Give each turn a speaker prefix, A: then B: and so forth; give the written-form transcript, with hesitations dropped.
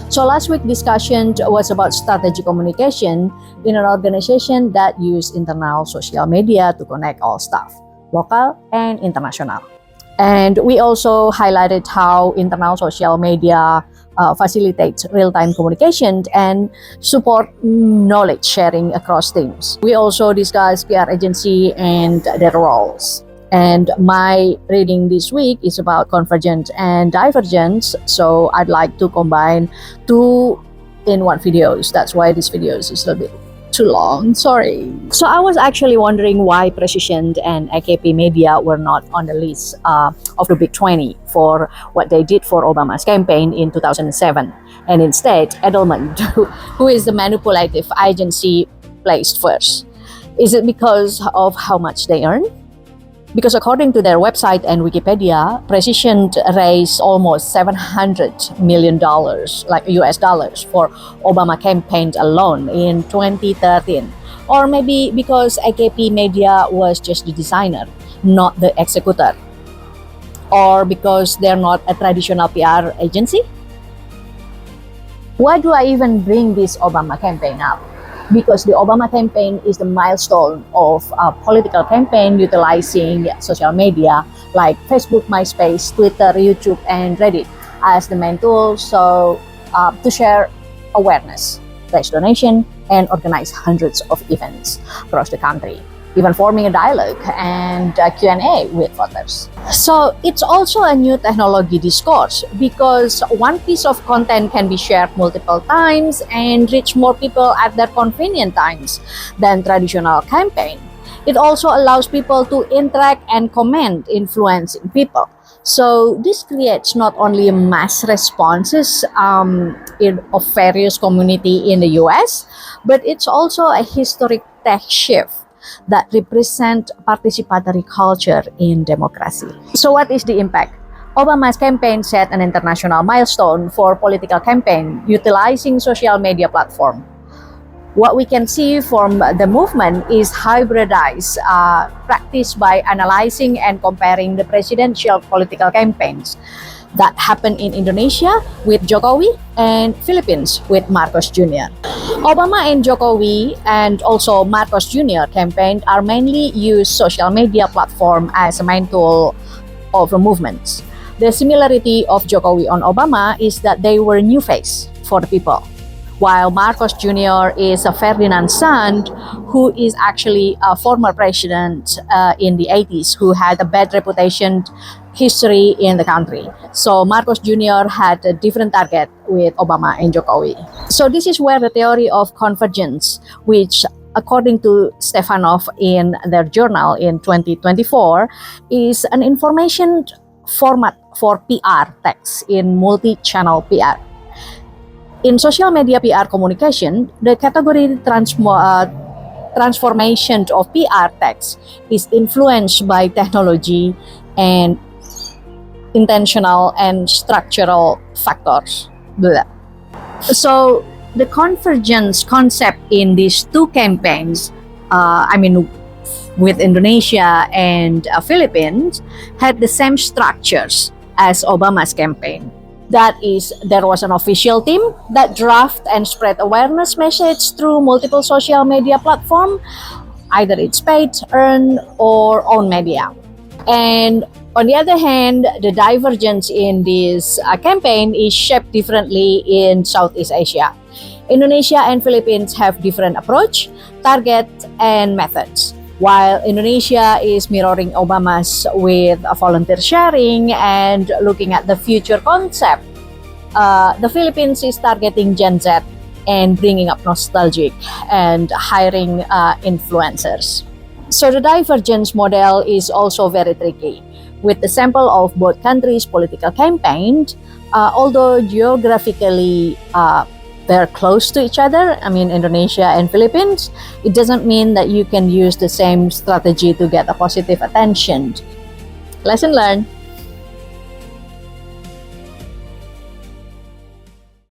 A: So last week discussion was about strategic communication in an organization that use internal social media to connect all staff, local and international. And we also highlighted how internal social media facilitates real-time communication and support knowledge sharing across teams. We also discussed PR agency and their roles. And my reading this week is about Convergence and Divergence, so I'd like to combine two in one videos. That's why this video is a little bit too long, sorry. So I was actually wondering why Precision and AKP Media were not on the list of the Big 20 for what they did for Obama's campaign in 2007. And instead, Edelman, who is the manipulative agency, placed first. Is it because of how much they earn? Because according to their website and Wikipedia, Precision raised almost $700 million, like US dollars, for Obama campaign alone in 2013. Or maybe because AKP Media was just the designer, not the executor. Or because they're not a traditional PR agency. Why do I even bring this Obama campaign up? Because the Obama campaign is the milestone of a political campaign utilizing social media like Facebook, MySpace, Twitter, YouTube, and Reddit as the main tools to share awareness, raise donation, and organize hundreds of events across the country, even forming a dialogue and Q&A with voters. So it's also a new technology discourse because one piece of content can be shared multiple times and reach more people at their convenient times than traditional campaign. It also allows people to interact and comment, influencing people. So this creates not only mass responses of various community in the US, but it's also a historic tech shift that represent participatory culture in democracy. So what is the impact? Obama's campaign set an international milestone for political campaign utilizing social media platform. What we can see from the movement is hybridized practice by analyzing and comparing the presidential political campaigns that happened in Indonesia with Jokowi and Philippines with Marcos Jr. Obama and Jokowi and also Marcos Jr. campaign are mainly use social media platform as a main tool of the movements. The similarity of Jokowi on Obama is that they were new face for the people, while Marcos Jr. is a Ferdinand's son who is actually a former president in the 80s who had a bad reputation history in the country. So Marcos Jr. had a different target with Obama and Jokowi. So this is where the theory of convergence, which according to Stefanov in their journal in 2024, is an information format for PR text in multi-channel PR. In social media PR communication, the category transformation of PR text is influenced by technology and intentional and structural factors. So the convergence concept in these two campaigns, with Indonesia and Philippines, had the same structures as Obama's campaign. That is, there was an official team that draft and spread awareness message through multiple social media platforms, either it's paid, earned, or own media. And on the other hand, the divergence in this campaign is shaped differently in Southeast Asia. Indonesia and Philippines have different approach, target, and methods. While Indonesia is mirroring Obama's with volunteer sharing and looking at the future concept, the Philippines is targeting Gen Z and bringing up nostalgic and hiring influencers. So the divergence model is also very tricky. With the sample of both countries' political campaigns, although geographically they're close to each other, Indonesia and Philippines, it doesn't mean that you can use the same strategy to get a positive attention. Lesson learned.